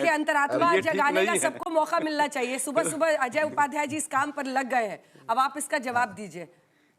देखिए, अंतरात्मा जगाने का सबको मौका मिलना चाहिए। सुबह सुबह अजय उपाध्याय जी इस काम पर लग गए हैं, अब आप इसका जवाब दीजिए।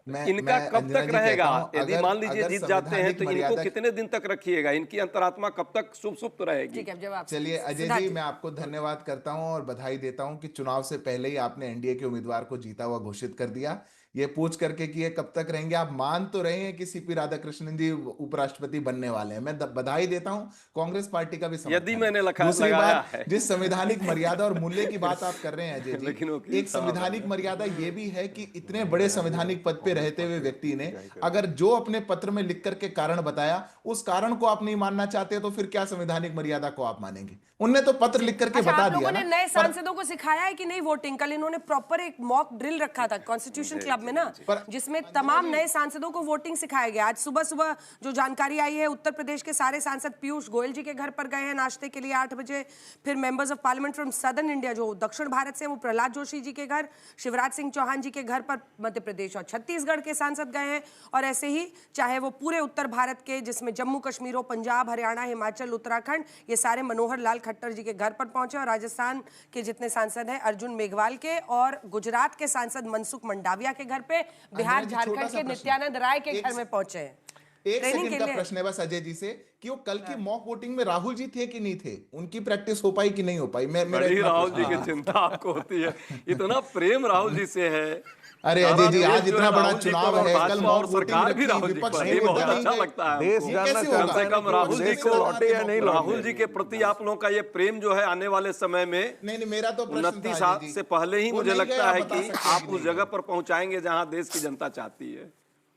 इनका कब तक रहेगा? यदि मान लीजिए जीत जाते हैं तो इनको कितने दिन तक रखिएगा? इनकी अंतरात्मा कब तक सुप्त रहेगी? ठीक है, जवाब। चलिए अजय जी, मैं आपको धन्यवाद करता हूं और बधाई देता हूं कि चुनाव से पहले ही आपने एनडीए के उम्मीदवार को जीता हुआ घोषित कर दिया। ये पूछ करके कि ये कब तक रहेंगे, आप मान तो रहे हैं कि सीपी राधाकृष्णन जी उपराष्ट्रपति बनने वाले हैं। मैं बधाई देता हूं, कांग्रेस पार्टी का भी यदि मैंने दूसरी बात, है। जिस संवैधानिक मर्यादा और मूल्य की बात आप कर रहे हैं अजय जी, एक संवैधानिक मर्यादा ये भी है कि इतने बड़े संवैधानिक पद पे रहते हुए व्यक्ति ने अगर जो अपने पत्र में लिख करके कारण बताया, उस कारण को आप नहीं मानना चाहते तो फिर क्या संवैधानिक मर्यादा को आप मानेंगे? उनने तो पत्र लिख करके बता दिया। आप लोगों ने नए सांसदों को सिखाया है कि नहीं वोटिंग? कल इन्होंने प्रॉपर एक मॉक ड्रिल रखा था कॉन्स्टिट्यूशन क्लब में ना, जिसमें तमाम नए सांसदों को वोटिंग सिखाया गया। आज सुबह सुबह जो जानकारी आई है, उत्तर प्रदेश के सारे सांसद पीयूष गोयल जी के घर पर गए हैं नाश्ते के लिए 8 बजे। फिर members of parliament from southern India जो दक्षिण भारत से, वो प्रहलाद जोशी जी के घर, शिवराज सिंह चौहान जी के घर पर मध्य प्रदेश और छत्तीसगढ़ के सांसद गए हैं। और ऐसे ही चाहे वो पूरे उत्तर भारत के, जिसमें जम्मू कश्मीर हो, पंजाब, हरियाणा, हिमाचल, उत्तराखंड, ये सारे मनोहर लाल खट्टर जी के घर पर पहुंचे। और राजस्थान के जितने सांसद हैं अर्जुन मेघवाल के, और गुजरात के सांसद मनसुख मंडाविया के घर पे, बिहार झारखंड के नित्यानंद राय के घर में पहुंचे हैं। एक सेकंड का प्रश्न है बस अजय जी से कि वो कल की मॉक वोटिंग में राहुल जी थे कि नहीं थे? उनकी प्रैक्टिस हो पाई कि नहीं हो पाई? राहुल जी की चिंता आपको होती है, इतना प्रेम राहुल जी से है। अरे अजय जी, आज इतना बड़ा चुनाव है, कल मॉक सरकार भी राहुल जी बहुत अच्छा लगता है। देश जानना चाहता है कम राहुल जी को लौटे या नहीं। राहुल जी के प्रति आप लोगों का ये प्रेम जो है आने वाले समय में, नहीं मेरा तो 29 साल से पहले ही मुझे लगता है कि आप उस जगह पर पहुंचाएंगे जहां देश की जनता चाहती है।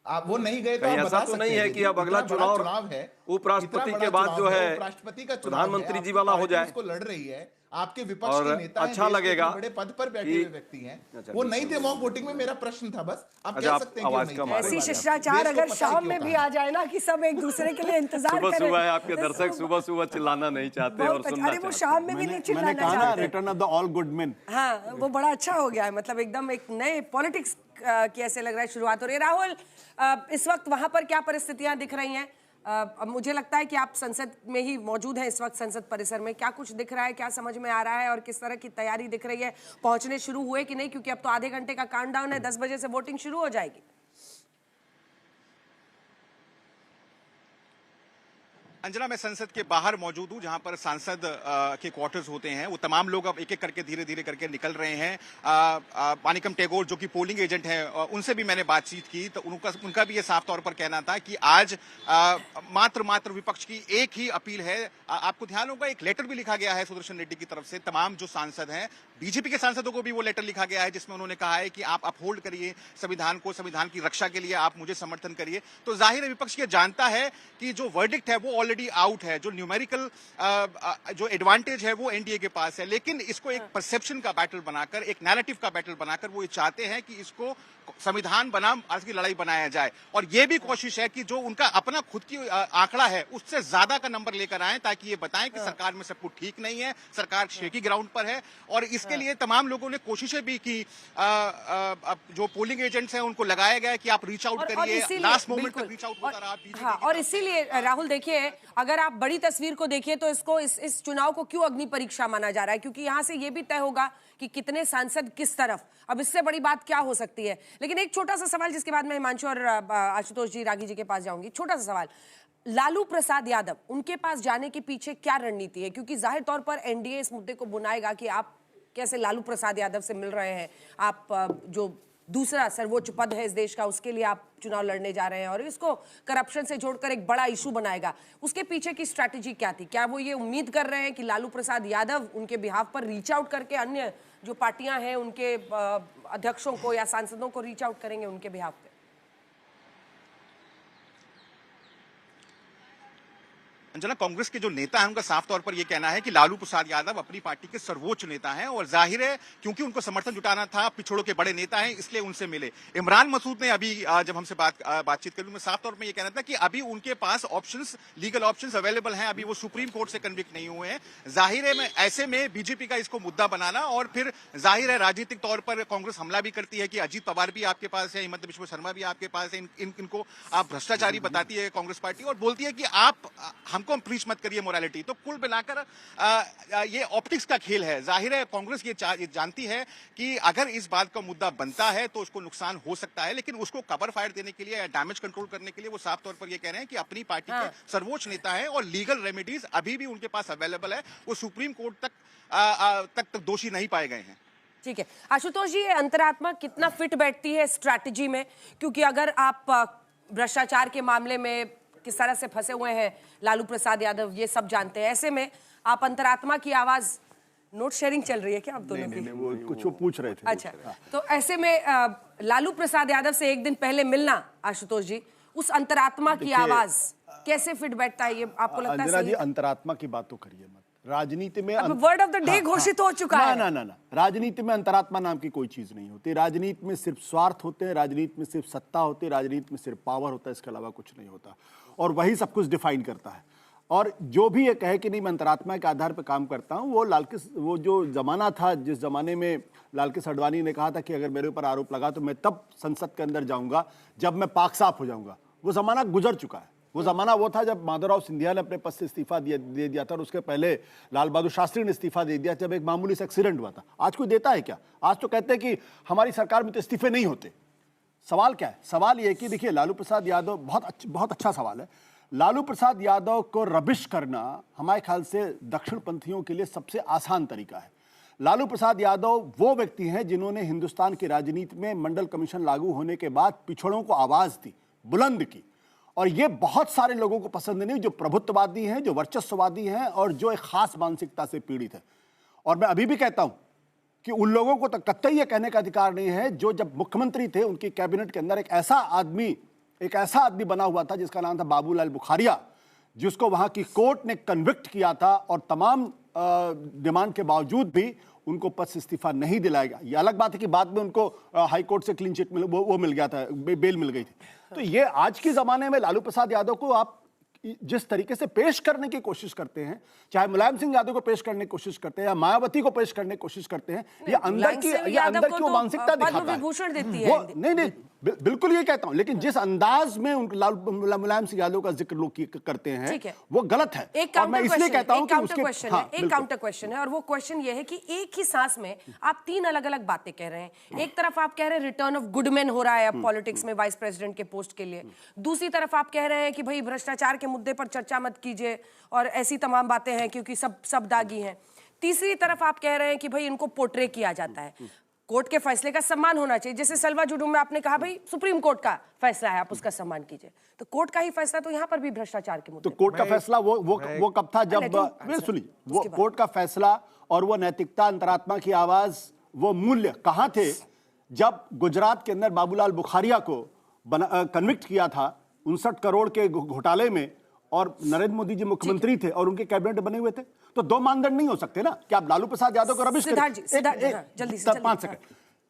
आप वो नहीं गए तो ऐसा तो नहीं है कि अब अगला चुनाव है उपराष्ट्रपति के बाद जो है प्रधानमंत्री जी वाला हो जाए, उसको लड़ रही है आपके विपक्ष के नेता, अच्छा लगेगा, बड़े पद पर बैठे हुए व्यक्ति हैं, वो नहीं थे मॉक वोटिंग में। मेरा प्रश्न था बस, आप कह सकते हैं ऐसी शिष्टाचार अगर शाम में भी आ जाए ना कि सब एक दूसरे के लिए इंतजार करें। सुबह सुबह आपके दर्शक सुबह सुबह चिल्लाना नहीं चाहते और सुनना चाहते। वो शाम में भी नहीं चिल्लाना चाहते। Return of the all good main, हाँ, वो बड़ा अच्छा हो गया है। मतलब एकदम एक नए पॉलिटिक्स की ऐसे लग रहा है शुरुआत हो रही है। राहुल, इस वक्त वहां पर क्या परिस्थितियां दिख रही हैं? अब मुझे लगता है कि आप संसद में ही मौजूद हैं इस वक्त, संसद परिसर में। क्या कुछ दिख रहा है, क्या समझ में आ रहा है, और किस तरह की तैयारी दिख रही है? पहुंचने शुरू हुए कि नहीं? क्योंकि अब तो आधे घंटे का काउंटडाउन है, 10 बजे से वोटिंग शुरू हो जाएगी। अंजना, मैं संसद के बाहर मौजूद हूं जहां पर सांसद के क्वार्टर्स होते हैं। वो तमाम लोग अब एक एक करके धीरे धीरे करके निकल रहे हैं। मानिकम टेगोर जो कि पोलिंग एजेंट हैं, उनसे भी मैंने बातचीत की तो उनका भी ये साफ तौर पर कहना था कि आज मात्र विपक्ष की एक ही अपील है। आपको ध्यान होगा एक लेटर भी लिखा गया है सुदर्शन रेड्डी की तरफ से तमाम जो सांसद हैं, बीजेपी के सांसदों को भी वो लेटर लिखा गया है जिसमें उन्होंने कहा है कि आप अपहोल्ड करिए संविधान को, संविधान की रक्षा के लिए आप मुझे समर्थन करिए। तो जाहिर है विपक्ष ये जानता है कि जो वर्डिक्ट है वो ऑलरेडी आउट है, जो न्यूमेरिकल जो एडवांटेज है वो एनडीए के पास है, लेकिन इसको एक परसेप्शन का बैटल बनाकर, एक नैरेटिव का बैटल बनाकर वो ये चाहते हैं कि इसको संविधान बनाम आज की लड़ाई बनाया जाए। और ये भी कोशिश है कि जो उनका अपना खुद की आंकड़ा है उससे ज्यादा का नंबर लेकर आए, ताकि ये बताएं कि सरकार में सब कुछ ठीक नहीं है, सरकार शेकी ग्राउंड पर है। और इसके लिए तमाम लोगों ने कोशिशें भी की। जो पोलिंग एजेंट्स हैं उनको लगाया गया कि आप रीच आउट करिए, लास्ट मोमेंट तक रीच आउट होता रहा। और इसीलिए राहुल देखिए, अगर आप बड़ी तस्वीर को देखिए तो इसको इस चुनाव को क्यों अग्नि परीक्षा माना जा रहा है? क्योंकि यहां से ये भी तय होगा कि कितने सांसद किस तरफ। अब इससे बड़ी बात क्या हो सकती है? लेकिन एक छोटा सा सवाल, जिसके बाद मैं हिमांशु और आशुतोष जी, रागी जी के पास जाऊंगी। छोटा सा सवाल, लालू प्रसाद यादव, उनके पास जाने के पीछे क्या रणनीति है? क्योंकि जाहिर तौर पर एनडीए इस मुद्दे को बुनाएगा कि आप कैसे लालू प्रसाद यादव से मिल रहे हैं, आप जो दूसरा सर्वोच्च पद है इस देश का, उसके लिए आप चुनाव लड़ने जा रहे हैं, और इसको करप्शन से जोड़कर एक बड़ा इशू बनाएगा। उसके पीछे की स्ट्रैटेजी क्या थी? क्या वो ये उम्मीद कर रहे हैं कि लालू प्रसाद यादव उनके बिहाफ पर रीच आउट करके अन्य जो पार्टियां हैं उनके अध्यक्षों को या सांसदों को रीच आउट करेंगे उनके बिहाफ पे? अंजना, कांग्रेस के जो नेता हैं उनका साफ तौर पर यह कहना है कि लालू प्रसाद यादव अपनी पार्टी के सर्वोच्च नेता हैं, और जाहिर है क्योंकि उनको समर्थन जुटाना था, पिछड़ों के बड़े नेता हैं, इसलिए उनसे मिले। इमरान मसूद ने अभी जब हमसे बातचीत करी, उन्होंने साफ तौर पर यह कहना था कि अभी उनके पास ऑप्शंस, लीगल ऑप्शंस अवेलेबल हैं, अभी वो सुप्रीम कोर्ट से कन्विक्ट नहीं हुए हैं। जाहिर है ऐसे में बीजेपी का इसको मुद्दा बनाना, और फिर जाहिर है राजनीतिक तौर पर कांग्रेस हमला भी करती है कि अजीत पवार भी आपके पास है, हिमंत बिश्व शर्मा भी आपके पास है, इनको आप भ्रष्टाचारी बताती है कांग्रेस पार्टी, और बोलती है कि आप हम उनको हम प्रीच मत करिए मोरालिटी। तो कुल मिलाकर ये ऑप्टिक्स का खेल है। जाहिर है कांग्रेस ये जानती है कि अगर इस बात का मुद्दा बनता है तो उसको नुकसान हो सकता है, लेकिन उसको कवर फायर देने के लिए या डैमेज कंट्रोल करने के लिए वो साफ तौर पर ये कह रहे हैं कि अपनी पार्टी के सर्वोच्च नेता है और लीगल रेमेडीज अभी भी उनके पास अवेलेबल है, वो सुप्रीम कोर्ट तक दोषी नहीं पाए गए हैं। ठीक है आशुतोष जी, ये अंतरात्मा कितना फिट बैठती है स्ट्रैटेजी में? क्योंकि अगर आप भ्रष्टाचार के मामले में किस तरह से फंसे हुए हैं लालू प्रसाद यादव, ये सब जानते हैं, ऐसे में आप अंतरात्मा की आवाज, नोट शेयरिंग चल रही है क्या आप दोनों की? नहीं, वो कुछ वो पूछ रहे थे। अच्छा, तो ऐसे में लालू प्रसाद यादव से एक दिन पहले मिलना, आशुतोष जी, उस अंतरात्मा की आवाज कैसे फिट बैठता है, ये आपको लगता है? अंजना जी, अंतरात्मा की बात तो करिए मत। राजनीति में वर्ड ऑफ द डे घोषित हो चुका है। ना, राजनीति में अंतरात्मा नाम की कोई चीज नहीं होती। राजनीति में सिर्फ स्वार्थ होते हैं, राजनीति में सिर्फ सत्ता होती है, राजनीति में सिर्फ पावर होता है, इसके अलावा कुछ नहीं होता, और वही सब कुछ डिफाइन करता है। और जो भी ये कहे कि नहीं मैं अंतरात्मा के आधार पर काम करता हूं, वो जो जमाना था, जिस जमाने में लालकृष्ण आडवाणी ने कहा था कि अगर मेरे ऊपर आरोप लगा तो मैं तब संसद के अंदर जाऊंगा जब मैं पाक साफ हो जाऊंगा, वो जमाना गुजर चुका है। वो जमाना वो था जब माधवराव सिंधिया ने अपने पद से इस्तीफा दे दिया था, और उसके पहले लाल बहादुर शास्त्री ने इस्तीफा दे दिया जब एक मामूली सा एक्सीडेंट हुआ था। आज कोई देता है क्या? आज तो कहते हैं कि हमारी सरकार में तो इस्तीफे नहीं होते। सवाल क्या है? सवाल ये है कि देखिए, लालू प्रसाद यादव, बहुत अच्छा सवाल है। लालू प्रसाद यादव को रबिश करना हमारे ख्याल से दक्षिण पंथियों के लिए सबसे आसान तरीका है। लालू प्रसाद यादव वो व्यक्ति हैं जिन्होंने हिंदुस्तान की राजनीति में मंडल कमीशन लागू होने के बाद पिछड़ों को आवाज दी, बुलंद की, और ये बहुत सारे लोगों को पसंद नहीं, जो प्रभुत्ववादी हैं, जो वर्चस्ववादी हैं, और जो एक खास मानसिकता से पीड़ित है। और मैं अभी भी कहता हूं कि उन लोगों को तो कतई ये कहने का अधिकार नहीं है जो जब मुख्यमंत्री थे उनकी कैबिनेट के अंदर एक ऐसा आदमी बना हुआ था जिसका नाम था बाबूलाल बुखारिया, जिसको वहां की कोर्ट ने कन्विक्ट किया था, और तमाम डिमांड के बावजूद भी उनको पद से इस्तीफा नहीं दिलाएगा। ये अलग बात है कि बाद में उनको हाई कोर्ट से क्लीन चिट वो मिल गया था, बेल मिल गई थी। तो ये आज के जमाने में लालू प्रसाद यादव को आप जिस तरीके से पेश करने की कोशिश करते हैं, चाहे मुलायम सिंह यादव को पेश करने की कोशिश करते हैं या मायावती को पेश करने की कोशिश करते हैं, ये अंदर की वो मानसिकता दिखाता है। विभूषण देती है। नहीं, बिल्कुल ये कहता हूं, लेकिन जिस अंदाज में मुलायम सिंह यादव का जिक्र लोग करते हैं वो गलत है। एक काउंटर क्वेश्चन है, और वो क्वेश्चन ये है कि एक ही सांस में आप तीन अलग अलग बातें कह रहे हैं। एक तरफ आप कह रहे हैं रिटर्न ऑफ गुडमैन हो रहा है अब पॉलिटिक्स में वाइस प्रेसिडेंट के पोस्ट के लिए, दूसरी तरफ आप कह रहे हैं कि भाई भ्रष्टाचार के मुद्दे पर चर्चा मत कीजिए और ऐसी तमाम बातें हैं क्योंकि सब दागी हैं, तीसरी तरफ आप कह रहे हैं कि भाई इनको पोर्ट्रे किया जाता है। कोर्ट के फैसले का सम्मान होना चाहिए, जैसे सलवा जुडूम में आपने कहा भाई सुप्रीम कोर्ट का फैसला है, आप उसका सम्मान कीजिए, तो कोर्ट का ही फैसला तो यहाँ पर भी भ्रष्टाचार के मुद्दे। तो कोर्ट का फैसला वो कब था? जब सुनिए, वो कोर्ट का फैसला और वो नैतिकता, अंतरात्मा की आवाज, वो मूल्य कहाँ थे जब गुजरात के अंदर बाबूलाल बुखारिया को कन्विक्ट किया था 59 करोड़ के घोटाले में, और नरेंद्र मोदी जी मुख्यमंत्री थे और उनके कैबिनेट बने हुए थे? तो दो मानदंड नहीं हो सकते ना कि आप लालू प्रसाद यादव को रबिश करें। जल्दी 5 सेकंड।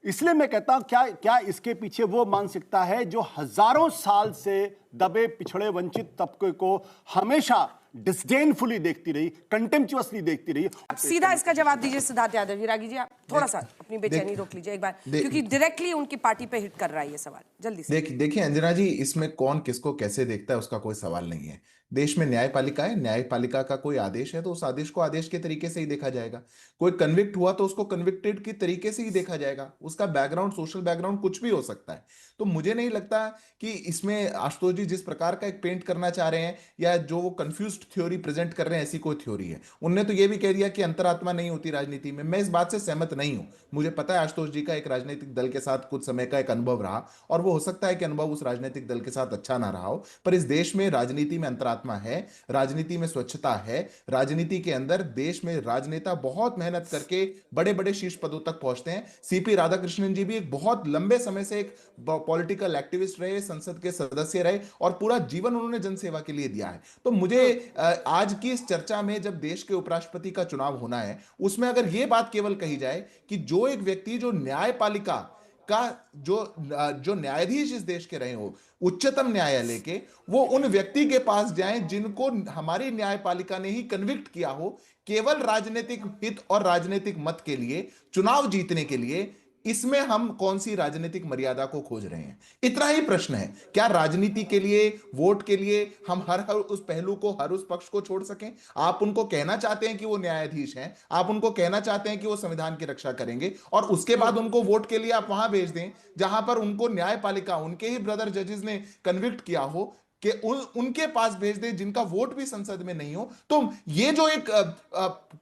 इसलिए मैं कहता हूं क्या इसके पीछे वो मानसिकता है जो हजारों साल से दबे पिछड़े वंचित तबके को हमेशा डिस्डेनफुली देखती रही, कंटेम्पचुअसली देखती रही। अब सीधा इसका जवाब दीजिए सिद्धार्थ यादव जी। रागी जी, आप थोड़ा सा अपनी बेचैनी रोक लीजिए एक बार, क्योंकि डायरेक्टली उनकी पार्टी पे हिट कर रहा है ये सवाल। जल्दी से देखिए अंजना जी, इसमें कौन किसको कैसे देखता है उसका कोई सवाल नहीं है। देश में न्यायपालिका है, न्यायपालिका का कोई आदेश है तो उस आदेश को आदेश के तरीके से ही देखा जाएगा। कोई कन्विक्ट हुआ तो उसको कन्विक्टेड के तरीके से ही देखा जाएगा। उसका बैकग्राउंड, सोशल बैकग्राउंड कुछ भी हो सकता है। तो मुझे नहीं लगता कि इसमें आशुतोष जी जिस प्रकार का एक पेंट करना चाह रहे हैं या जो वो कंफ्यूज्ड थ्योरी प्रेजेंट कर रहे हैं, ऐसी कोई थ्योरी है। उनने तो ये भी कह दिया कि अंतरात्मा नहीं होती राजनीति में। मैं इस बात से सहमत नहीं हूं। मुझे पता है आशुतोष जी का एक राजनीतिक दल के साथ कुछ समय का एक अनुभव रहा, और वो हो सकता है कि अनुभव उस राजनीतिक दल के साथ अच्छा ना रहा हो, पर इस देश में राजनीति में अंतरात्मा है, राजनीति में स्वच्छता है। राजनीति के अंदर देश में राजनेता बहुत मेहनत करके बड़े बड़े शीर्ष पदों तक पहुंचते हैं। सीपी राधाकृष्णन जी भी एक बहुत लंबे समय से एक पॉलिटिकल एक्टिविस्ट रहे, संसद के सदस्य रहे, और पूरा जीवन उन्होंने जनसेवा के लिए दिया है। तो मुझे आज की इस चर्चा में जब देश के उपराष्ट्रपति का चुनाव होना है, उसमें अगर यह बात केवल कही जाए कि जो एक व्यक्ति जो न्यायपालिका का जो न्यायाधीश इस देश के रहे हो, उच्चतम न्यायालय के, वो उन व्यक्ति के पास जाएं जिनको हमारी न्यायपालिका ने ही कन्विक्ट किया हो, केवल राजनीतिक हित और राजनीतिक मत के लिए, चुनाव जीतने के लिए, इसमें हम कौन सी राजनीतिक मर्यादा को खोज रहे हैं, इतना ही प्रश्न है। क्या राजनीति के लिए, वोट के लिए हम हर उस पहलू को, हर उस पक्ष को छोड़ सकें? आप उनको कहना चाहते हैं कि वो न्यायाधीश हैं, आप उनको कहना चाहते हैं कि वो संविधान की रक्षा करेंगे, और उसके बाद उनको वोट के लिए आप वहां भेज दें जहां पर उनको न्यायपालिका, उनके ही ब्रदर जजेस ने कन्विक्ट किया हो, कि उनके पास भेज दे जिनका वोट भी संसद में नहीं हो। तो ये जो एक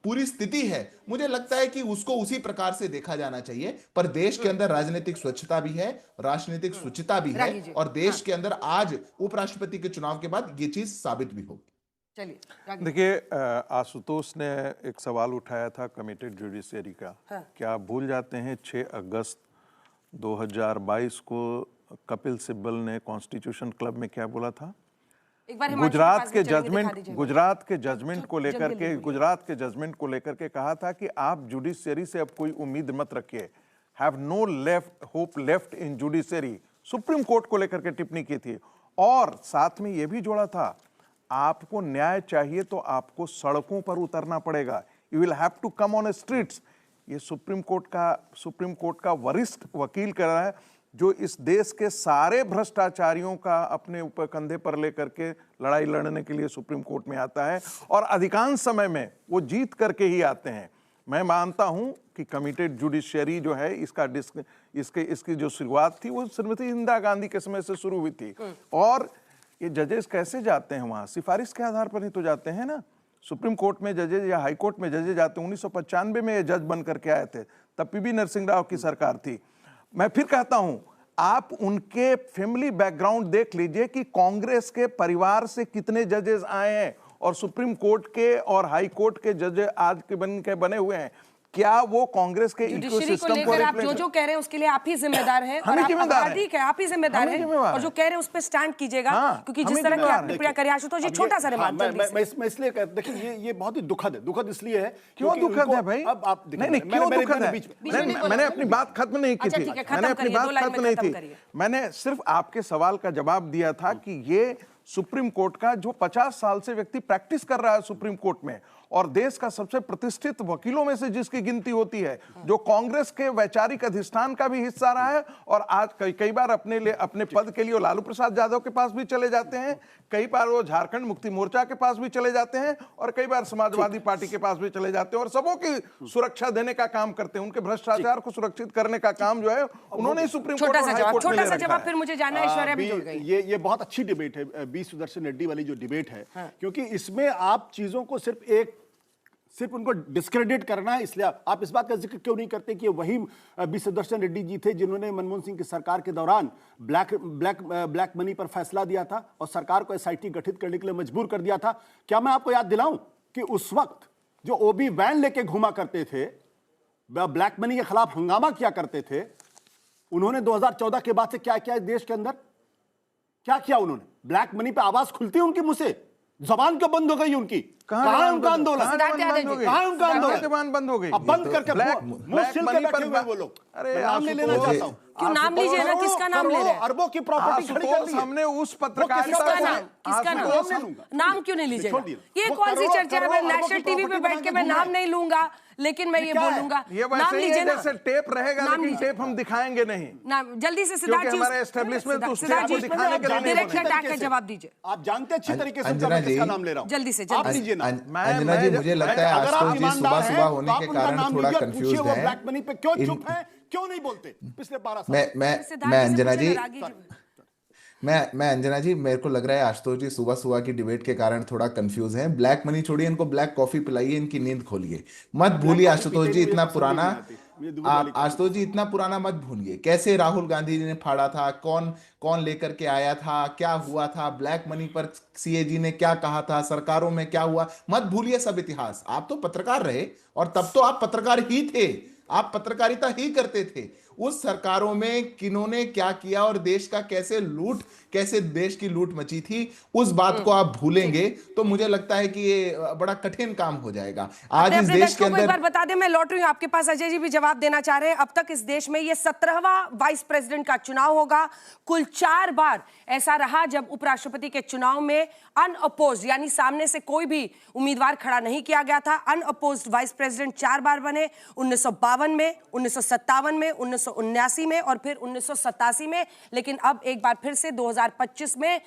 पूरी स्थिति है, मुझे लगता है कि उसको उसी प्रकार से देखा जाना चाहिए। पर देश के अंदर राजनीतिक स्वच्छता भी है, राजनीतिक शुचिता भी है, और देश के अंदर आज उपराष्ट्रपति के चुनाव के बाद ये चीज साबित भी होगी। चलिए देखिए, आशुतोष ने एक सवाल उठाया था कमिटेड जुडिशरी का। क्या आप भूल जाते हैं 6 अगस्त 2022 को कपिल सिब्बल ने कॉन्स्टिट्यूशन क्लब में क्या बोला था? एक बार गुजरात के जजमेंट को लेकर के कहा था कि आप जुडिशरी से अब कोई उम्मीद मत रखिए, have no hope left in judiciary. Supreme court को लेकर के टिप्पणी की थी, और साथ में यह भी जोड़ा था, आपको न्याय चाहिए तो आपको सड़कों पर उतरना पड़ेगा, you will have to come on streets. ये सुप्रीम कोर्ट का वरिष्ठ वकील कह रहा है, जो इस देश के सारे भ्रष्टाचारियों का अपने ऊपर कंधे पर लेकर के लड़ाई लड़ने के लिए सुप्रीम कोर्ट में आता है, और अधिकांश समय में वो जीत करके ही आते हैं। मैं मानता हूं कि कमिटेड जुडिशरी जो है, इसकी जो शुरुआत थी वो श्रीमती इंदिरा गांधी के समय से शुरू हुई थी। और ये जजेस कैसे जाते हैं वहां? सिफारिश के आधार पर ही तो जाते हैं ना। सुप्रीम कोर्ट में जजेज या हाई कोर्ट में जजेज जाते हैं। 1995 में ये जज बन करके आए थे, तब पीवी नरसिंह राव की सरकार थी। मैं फिर कहता हूं, आप उनके फैमिली बैकग्राउंड देख लीजिए कि कांग्रेस के परिवार से कितने जजेस आए हैं, और सुप्रीम कोर्ट के और हाई कोर्ट के जज आज के बने हुए हैं। क्या वो कांग्रेस के इकोसिस्टम को लेकर आप जो कह रहे हैं उसके लिए आप ही जिम्मेदार हैं, और ठीक है, आप ही जिम्मेदार हैं, और जो कह रहे हैं उस पर स्टैंड कीजिएगा, क्योंकि जिस तरह की आप टिप्पणी करें आशुतोष जी, छोटा सा रिमार्क मैं इसलिए देखिए, ये बहुत ही दुखद है। दुखद इसलिए है, क्यों दुखद है भाई? अब आप नहीं, क्यों दुखद है? मैंने अपनी बात खत्म नहीं की थी, मैंने सिर्फ आपके सवाल का जवाब दिया था कि ये सुप्रीम कोर्ट का, जो 50 साल से व्यक्ति प्रैक्टिस कर रहा है सुप्रीम कोर्ट में, और देश का सबसे प्रतिष्ठित वकीलों में से जिसकी गिनती होती है, जो कांग्रेस के वैचारिक अधिष्ठान का भी हिस्सा रहा है, और आज कई बार अपने पद के लिए लालू प्रसाद यादव के पास भी चले जाते हैं, कई बार वो झारखंड मुक्ति मोर्चा के पास भी चले जाते हैं, और कई बार समाजवादी पार्टी के पास भी चले जाते हैं, और सबों की सुरक्षा देने का काम करते हैं। उनके भ्रष्टाचार को सुरक्षित करने का काम जो है उन्होंने सुप्रीम कोर्ट और हाई कोर्ट में ले रखा है। फिर मुझे जानना है, ऐश्वर्या भी जुड़ गई। ये बहुत अच्छी डिबेट है, बी सुदर्शन रेड्डी वाली जो डिबेट है, क्योंकि इसमें आप चीजों को सिर्फ उनको डिस्क्रेडिट करना है। इसलिए आप इस बात का जिक्र क्यों नहीं करते कि वही बी सुदर्शन रेड्डी जी थे जिन्होंने मनमोहन सिंह की सरकार के दौरान ब्लैक मनी पर फैसला दिया था और सरकार को एसआईटी गठित करने के लिए मजबूर कर दिया था। क्या मैं आपको याद दिलाऊं कि उस वक्त जो ओबी वैन लेके घुमा करते थे, ब्लैक मनी के खिलाफ हंगामा किया करते थे, उन्होंने 2014 के बाद से क्या किया देश के अंदर? क्या किया उन्होंने? ब्लैक मनी पे आवाज खुलती है उनके मुंह से, जबान क्यों बंद हो गई उनकी? कहां उनका आंदोलन? कहां उनका आंदोलन? जबान बंद हो गई। अब बंद करके मुंह सिल के बैठे हुए वो लोग। अरे नाम नहीं लेना चाहता हूं। क्यों नाम लीजिए ना, किसका नाम ले रहे हैं? अरबों की प्रॉपर्टी खड़ी कर ली है। हमने उस पत्रकार किसका नाम क्यों नहीं लीजिएगा? ये कौन सी चर्चा है? मैं नेशनल टीवी पे बैठ के मैं नाम नहीं लूंगा, लेकिन मैं ये बोलूंगा, नाम लीजिए ना। जैसे टेप रहेगा, लेकिन टेप हम दिखाएंगे नहीं। नाम जल्दी से सिद्धार्थ जी, हमारे एस्टेब्लिशमेंट उस टेप को दिखाने के लिए नहीं डायरेक्ट अटैक का जवाब दीजिए। आप जानते अच्छी तरीके से मैं किसका नाम ले रहा हूं। जल्दी से आप लीजिए ना। अंजना जी, मुझे लगता है आशुतोष जी सुबह होने के कारण थोड़ा कंफ्यूज हैं। ब्लैक मनी पे क्यों चुप है, क्यों नहीं बोलते पिछले 12 साल? मैं अंजना जी, मैं अंजना जी, मेरे को लग रहा है आशुतोष जी सुबह की डिबेट के कारण थोड़ा कंफ्यूज हैं। ब्लैक मनी छोड़िए, इनको ब्लैक कॉफी पिलाइए, इनकी नींद खोलिए। मत भूलिए आशुतोष जी इतना पुराना, आशुतोष जी इतना पुराना मत भूलिए। कैसे राहुल गांधी जी ने फाड़ा था, कौन लेकर के आया था, क्या हुआ था, ब्लैक मनी पर सीएजी ने क्या कहा था, सरकारों में क्या हुआ, मत भूलिए सब इतिहास। आप तो पत्रकार रहे, और तब तो आप पत्रकार ही थे, आप पत्रकारिता ही करते थे। उस सरकारों में किन्होंने क्या किया और देश का कैसे देश की लूट मची थी, उस बात को आप भूलेंगे तो मुझे लगता है कि ये बड़ा कठिन काम हो जाएगा। आज इस देश के अंदर, एक बार बता दें, मैं लौट रही हूं आपके पास, अजय जी भी जवाब देना चाह रहे हैं। अब तक इस देश में ये 17वां वाइस प्रेसिडेंट का चुनाव होगा। कुल 4 बार ऐसा रहा जब उपराष्ट्रपति के चुनाव में अनअपोज्ड, यानी सामने से कोई भी उम्मीदवार खड़ा नहीं किया गया था। अनअपोज्ड वाइस प्रेसिडेंट 4 बार बने, 1952 में, 1957 में, 1979 में और फिर 1987 में, लेकिन अब एक बार फिर से 2025 में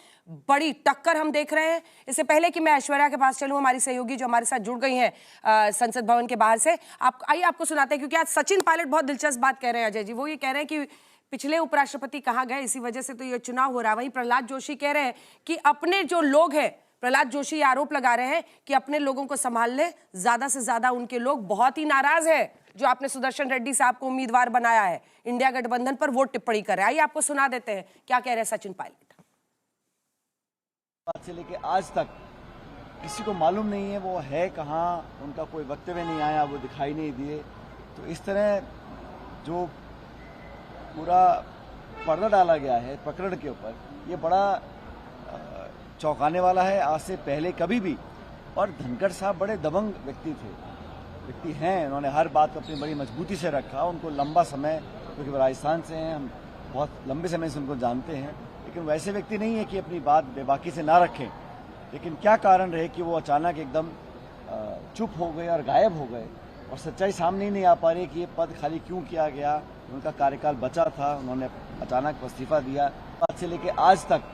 बड़ी टक्कर हम देख रहे हैं। इससे पहले कि मैं ऐश्वर्या के पास चलूं, हमारी सहयोगी जो हमारे साथ जुड़ गई हैं संसद भवन के बाहर से, आइए आपको सुनाते हैं, क्योंकि आज सचिन पायलट बहुत दिलचस्प बात कह रहे हैं अजय जी। वो ये कह रहे हैं कि पिछले उपराष्ट्रपति कहाँ गए, इसी वजह से तो ये चुनाव हो रहा है। वहीं प्रहलाद जोशी कह रहे हैं कि अपने जो लोग हैं, प्रहलाद जोशी आरोप लगा रहे हैं कि अपने लोगों को संभाल ले, ज्यादा से ज्यादा उनके लोग बहुत ही नाराज है जो आपने सुदर्शन रेड्डी साहब को उम्मीदवार बनाया है इंडिया गठबंधन पर, वो टिप्पणी कर रहे हैं। आइए आपको सुना देते हैं क्या कह रहे हैं सचिन पायलट। बात से लेके आज तक किसी को मालूम नहीं है वो है कहाँ, उनका कोई वक्तव्य नहीं आया, वो दिखाई नहीं दिए। तो इस तरह जो पूरा पर्दा डाला गया है प्रकरण के ऊपर, ये बड़ा चौंकाने वाला है। आज से पहले कभी भी, और धनखड़ साहब बड़े दबंग व्यक्ति हैं, उन्होंने हर बात को अपनी बड़ी मजबूती से रखा। उनको लंबा समय, क्योंकि वो राजस्थान से हैं, हम बहुत लंबे समय से उनको जानते हैं, लेकिन वैसे व्यक्ति नहीं है कि अपनी बात बेबाकी से ना रखें। लेकिन क्या कारण रहे कि वो अचानक एकदम चुप हो गए और गायब हो गए, और सच्चाई सामने ही नहीं आ पा रही कि ये पद खाली क्यों किया गया। उनका कार्यकाल बचा था, उन्होंने अचानक इस्तीफा दिया। आज से लेके आज तक